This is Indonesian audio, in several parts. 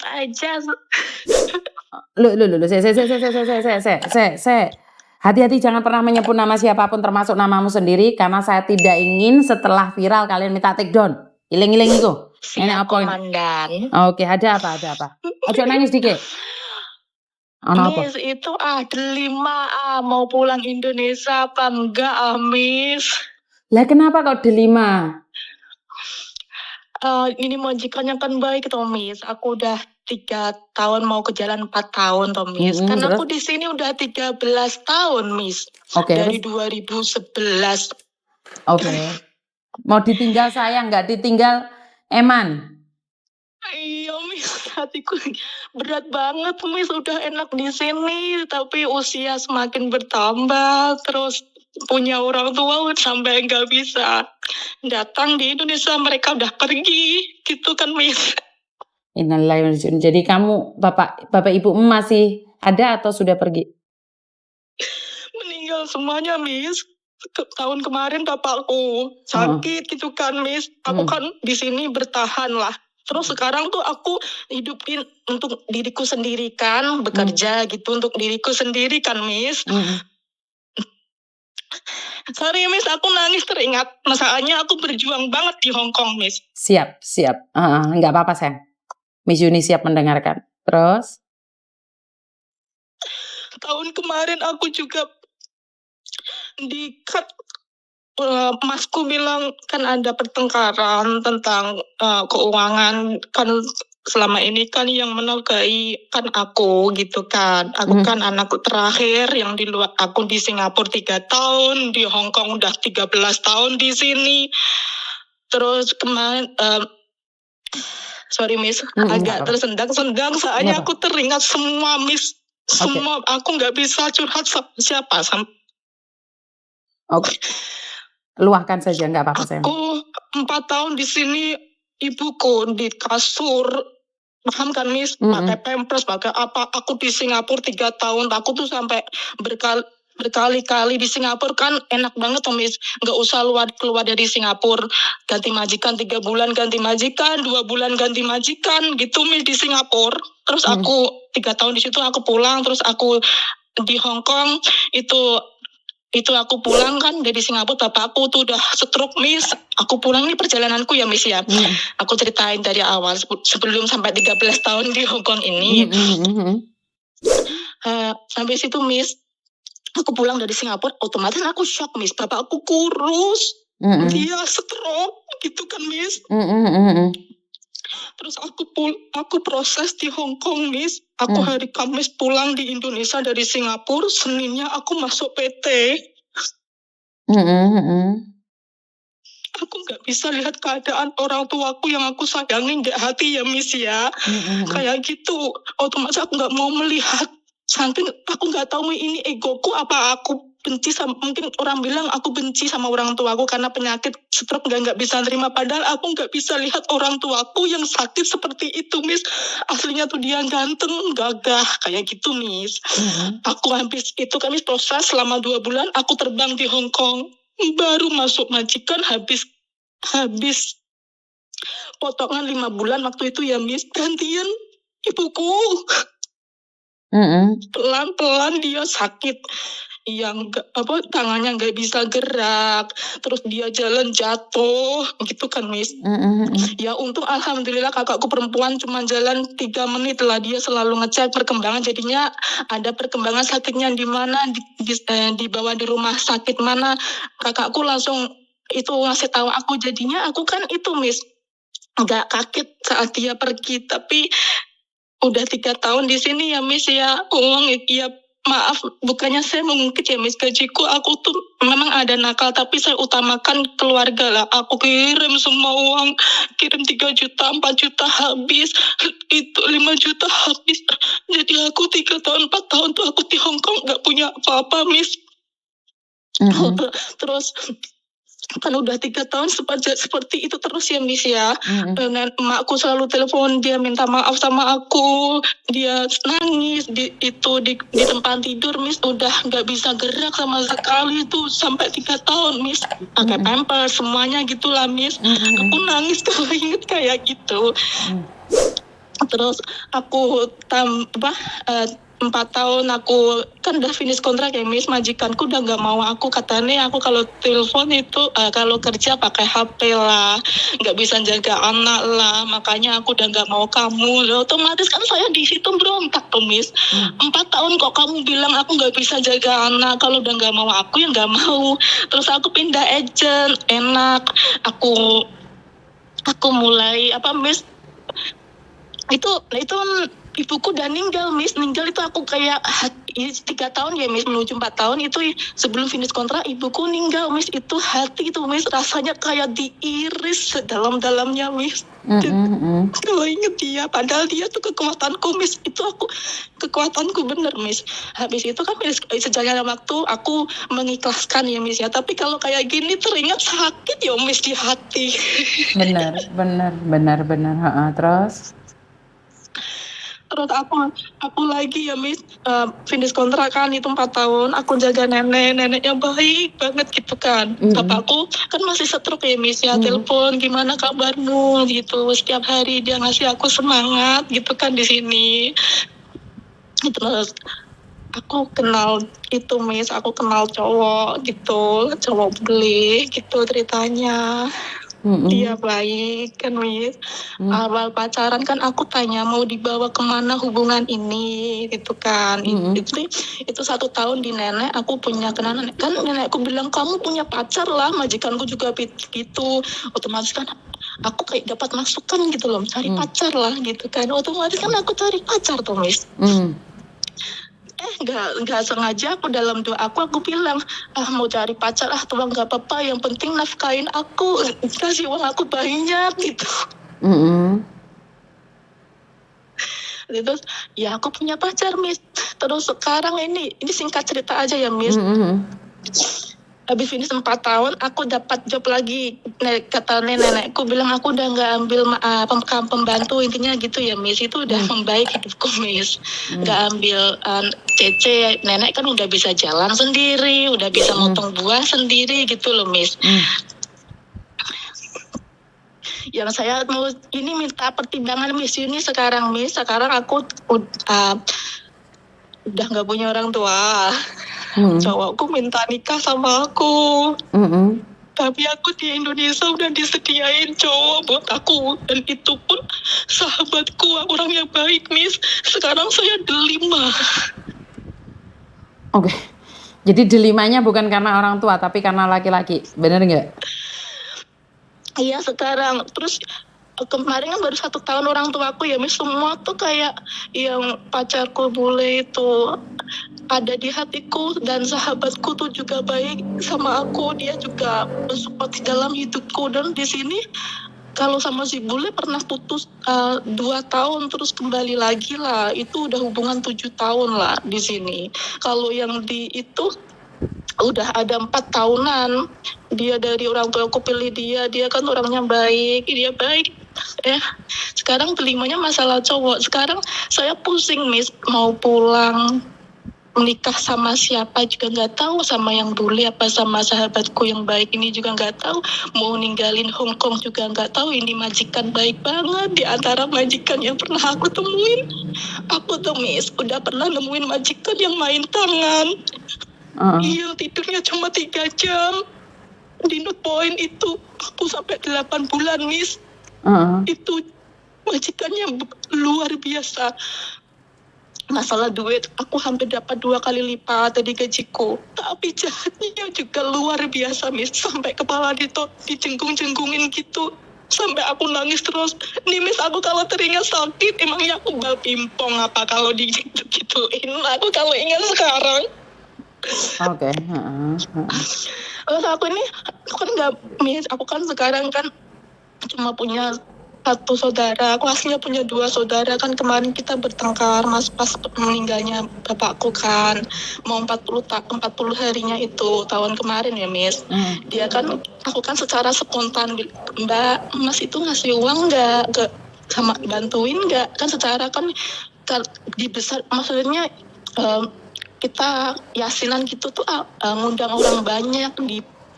aja. Loh, se. Hati-hati jangan pernah menyebut nama siapapun termasuk namamu sendiri karena saya tidak ingin setelah viral kalian minta take down. Iling-iling itu. Siap, Komandan. Oke, ada apa? Ojo nangis dikit. Miss, itu delima mau pulang Indonesia apa enggak Miss? Lah kenapa kok delima? Ini majikannya kan baik toh Miss. Aku udah 3 tahun mau ke jalan 4 tahun toh Miss. Karena aku di sini udah 13 tahun Miss. Dari 2011. Oke. Mau ditinggal sayang nggak ditinggal eman? Iya Miss, hatiku berat banget Miss. Udah enak di sini tapi usia semakin bertambah, terus punya orang tua sampai nggak bisa datang di Indonesia, mereka udah pergi gitu kan Miss. Innalillahi. Jadi kamu bapak ibu masih ada atau sudah pergi? Meninggal semuanya Miss. Tahun kemarin bapakku sakit gitu kan Miss. Aku kan di sini bertahan lah. Terus sekarang tuh aku hidupin untuk diriku sendiri kan, bekerja gitu untuk diriku sendiri kan Miss. Sorry Miss, aku nangis teringat masalahnya aku berjuang banget di Hong Kong Miss. Siap. Nggak apa-apa sayang. Miss Yuni siap mendengarkan. Terus? Tahun kemarin aku juga di-cut. Masku bilang kan ada pertengkaran tentang keuangan kan, selama ini kan yang menafkahi kan aku gitu kan. Aku kan anak terakhir yang di luar, aku di Singapura 3 tahun, di Hong Kong udah 13 tahun di sini. Terus kemarin sorry Miss, agak tersendak-sendak soalnya aku teringat semua Miss. Semua aku nggak bisa curhat siapa. Oke. Luahkan saja, nggak apa-apa sayang. Aku 4 tahun di sini, ibuku di kasur, paham kan Miss? Pakai pampers, pakai apa? Aku di Singapura 3 tahun, aku tuh sampai berkali-kali di Singapura kan enak banget tuh Miss. Nggak usah keluar dari Singapura, ganti majikan 3 bulan, ganti majikan 2 bulan, ganti majikan gitu Miss di Singapura. Terus aku 3 tahun di situ aku pulang, terus aku di Hong Kong itu aku pulang kan dari Singapura, bapakku tuh udah stroke Miss. Aku pulang, ini perjalananku ya Miss ya. Aku ceritain dari awal sebelum sampai 13 tahun di Hong Kong ini. Sampai situ Miss, aku pulang dari Singapura, otomatis aku shock Miss. Bapakku kurus, dia stroke gitu kan Miss. Terus aku proses di Hong Kong Miss. Aku hari Kamis pulang di Indonesia dari Singapura, Seninnya aku masuk PT. Aku nggak bisa lihat keadaan orang tuaku yang aku sayangin di hati ya Miss ya. Kayak gitu, otomatis aku nggak mau melihat. Saking aku nggak tahu ini egoku apa aku benci sama, mungkin orang bilang aku benci sama orang tuaku karena penyakit stroke nggak bisa terima, padahal aku nggak bisa lihat orang tuaku yang sakit seperti itu Miss. Aslinya tuh dia ganteng, gagah kayak gitu Miss. Aku habis itu kami proses selama 2 bulan, aku terbang di Hong Kong, baru masuk majikan habis potongan 5 bulan waktu itu ya Miss, gantian ibuku. Pelan-pelan dia sakit, yang tangannya nggak bisa gerak, terus dia jalan jatuh gitu kan Miss. Ya untung alhamdulillah kakakku perempuan cuma jalan 3 menit lah, dia selalu ngecek perkembangan, jadinya ada perkembangan sakitnya di mana, dibawa di rumah sakit mana, kakakku langsung itu ngasih tahu aku, jadinya aku kan itu Miss nggak kaget saat dia pergi. Tapi udah 3 tahun di sini ya Miss ya, uang ya maaf, bukannya saya mengungkit ya Miss, gajiku aku tuh memang ada nakal, tapi saya utamakan keluarga lah. Aku kirim semua uang, kirim 3 juta, 4 juta habis, itu 5 juta habis. Jadi aku 3 tahun, 4 tahun tuh aku di Hong Kong gak punya apa-apa Miss. Terus kan udah 3 tahun seperti itu terus ya Miss ya. Emakku selalu telepon, dia minta maaf sama aku, dia nangis di tempat tidur Miss, udah nggak bisa gerak sama sekali tuh sampai 3 tahun Miss, pakai pampers semuanya gitulah Miss. Aku nangis kalau inget kayak gitu. Terus aku 4 tahun aku kan udah finish kontrak ya Miss, majikanku udah nggak mau aku, katanya aku kalau telepon itu kalau kerja pakai HP lah, nggak bisa jaga anak lah, makanya aku udah nggak mau kamu. Loh, otomatis kan saya di situ berontak tuh Miss. 4 tahun kok kamu bilang aku nggak bisa jaga anak, kalau udah nggak mau aku ya nggak mau. Terus aku pindah agent, enak, aku mulai Miss, itu ibuku udah meninggal itu aku kayak 3 tahun ya Miss, menuju 4 tahun itu sebelum finish kontrak ibuku meninggal Miss, itu hati itu Miss rasanya kayak diiris sedalam-dalamnya Miss. Kalau inget dia, padahal dia tuh kekuatanku Miss, itu kekuatanku bener Miss. Habis itu kan Miss, sejalan waktu aku mengikhlaskan ya Miss ya, tapi kalau kayak gini teringat sakit ya Miss di hati. benar. Terus aku lagi ya Miss, finish kontrak kan itu 4 tahun aku jaga nenek yang baik banget gitu kan. Bapakku kan masih stroke ya Miss ya, telepon gimana kabarmu gitu, setiap hari dia ngasih aku semangat gitu kan di sini. Terus aku kenal itu Miss, aku kenal cowok gitu, cowok bule gitu ceritanya. Dia baik kan Miss. Awal pacaran kan aku tanya mau dibawa kemana hubungan ini gitu kan. Itu 1 tahun di nenek aku punya kenalan kan, nenekku bilang kamu punya pacar lah, majikanku juga gitu. Otomatis kan aku kayak dapat masukan gitu loh, cari pacar lah gitu kan. Otomatis kan aku cari pacar tuh Miss. Nggak sengaja aku dalam doa aku bilang mau cari pacar tuang nggak apa-apa, yang penting nafkain aku, kasih uang aku banyak gitu. Terus ya aku punya pacar Miss. Terus sekarang ini singkat cerita aja ya Miss. Habis finish 4 tahun aku dapat job lagi. Kata nenekku bilang aku udah nggak ambil pembantu, intinya gitu ya Miss. Itu udah membaik hidupku Miss. Nggak ambil CC, nenek kan udah bisa jalan sendiri, udah bisa motong buah sendiri gitu loh Miss. Yang saya mau ini minta pertimbangan Miss ini sekarang Miss. Sekarang aku udah nggak punya orang tua. Cowokku minta nikah sama aku. Tapi aku di Indonesia udah disediain cowok buat aku, dan itu pun sahabatku, orang yang baik Miss. Sekarang saya delima. Oke. Jadi delimanya bukan karena orang tua tapi karena laki-laki, bener nggak? Iya sekarang. Terus kemarin kan baru 1 tahun orang tuaku ya Miss, semua tuh kayak yang pacarku bule itu ada di hatiku, dan sahabatku tuh juga baik sama aku, dia juga mensupport di dalam hidupku. Dan di sini kalau sama si bule pernah putus 2 tahun terus kembali lagi lah, itu udah hubungan 7 tahun lah di sini. Kalau yang di itu udah ada 4 tahunan. Dia dari orang tua aku pilih dia kan orangnya baik, dia baik. Sekarang telimanya masalah cowok. Sekarang saya pusing Miss, mau pulang menikah sama siapa juga nggak tahu, sama yang bule apa sama sahabatku yang baik ini juga nggak tahu, mau ninggalin Hong Kong juga nggak tahu. Ini majikan baik banget di antara majikan yang pernah aku temuin. Aku tuh Miss udah pernah nemuin majikan yang main tangan, yang tidurnya cuma 3 jam di North Point itu. Aku sampai 8 bulan Miss. Itu majikannya luar biasa. Masalah duit aku hampir dapat 2 kali lipat dari gajiku, tapi jahatnya juga luar biasa Miss. Sampai kepala dijenggung-jenggungin gitu, sampai aku nangis terus. Nih Miss, aku kalau teringat sakit, emangnya aku bal pimpong apa kalau digituin. Aku kalau ingat sekarang. Oke. Terus aku kan nggak Miss, aku kan sekarang kan cuma punya 1 saudara. Aku aslinya punya 2 saudara kan. Kemarin kita bertengkar Mas pas meninggalnya bapakku kan, mau 40 harinya itu tahun kemarin ya Miss. Dia kan, aku kan secara spontan, Mbak Mas itu ngasih uang nggak sama bantuin nggak, kan secara kan dibesar, maksudnya kita yasinan gitu tuh ngundang orang banyak,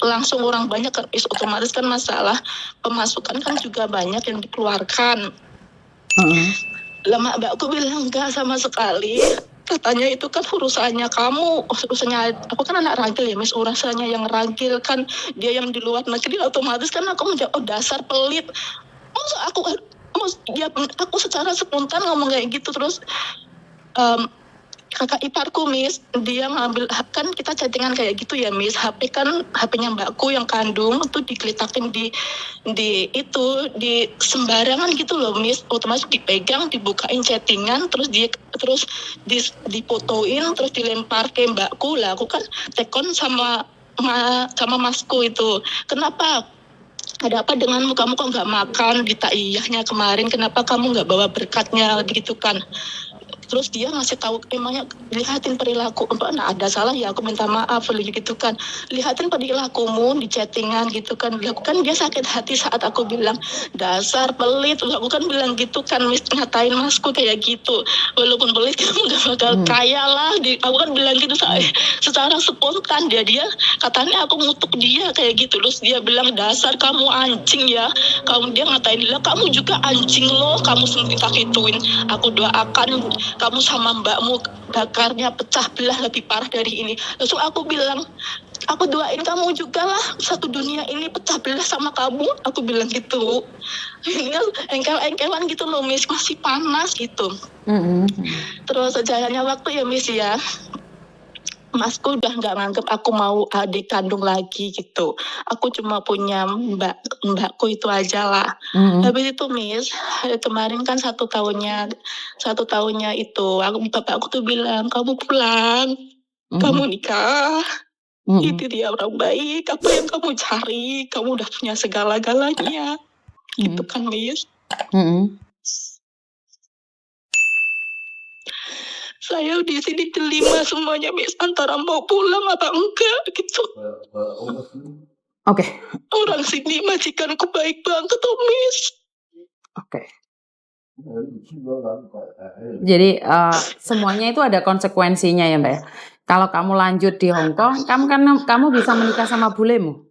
langsung orang banyak kan, otomatis kan masalah pemasukan kan juga banyak yang dikeluarkan. Lama mbakku bilang enggak sama sekali. Katanya itu kan urusannya kamu, urusannya aku kan anak ragil ya Miss, urusannya yang ragil kan dia yang di luar negeri, otomatis kan aku menjawab, oh dasar pelit. Masa aku secara spontan ngomong kayak gitu. Terus kakak iparku Miss, dia ngambil, kan kita chattingan kayak gitu ya Miss, HP-nya mbakku yang kandung tuh digelitakin di sembarangan gitu loh Miss, otomatis dipegang, dibukain chattingan, terus difotoin, terus dilempar ke mbakku. Lah aku kan tekon sama masku itu, kenapa, ada apa denganmu, kamu kok nggak makan di taiyahnya kemarin, kenapa kamu nggak bawa berkatnya gitu kan. Terus dia ngasih tahu, emangnya lihatin perilaku, nah ada salah ya aku minta maaf gitu kan, lihatin perilakumu di chattingan gitu kan. Kan dia sakit hati saat aku bilang dasar pelit, aku kan bilang gitu kan Miss, ngatain masku kayak gitu, walaupun pelit kamu gak bakal kaya lah, aku kan bilang gitu secara spontan. Dia katanya aku ngutuk dia kayak gitu. Terus dia bilang dasar kamu anjing ya, dia ngatain dia, kamu juga anjing loh, kamu sendiri tak gituin. Aku doakan kamu sama mbakmu bakarnya pecah belah lebih parah dari ini. Langsung aku bilang, aku doain kamu juga lah, satu dunia ini pecah belah sama kamu, aku bilang gitu. Ini kan engkel-engkelan gitu loh Miss, masih panas gitu. Terus sejalannya waktu ya Miss ya, masku udah nggak nganggep aku mau adik kandung lagi gitu. Aku cuma punya mbakku itu aja lah. Habis itu Miss, kemarin kan satu tahunnya itu, bapakku tuh bilang, kamu pulang, kamu nikah. Itu dia orang baik, apa yang kamu cari, kamu udah punya segala-galanya. Gitu kan Miss. Saya di sini dilema semuanya Miss, antara mau pulang apa enggak gitu. Oke. Orang sini majikanku baik banget tuh Miss. Oke. Jadi semuanya itu ada konsekuensinya ya Mbak ya. Kalau kamu lanjut di Hong Kong, kamu bisa menikah sama bulemu.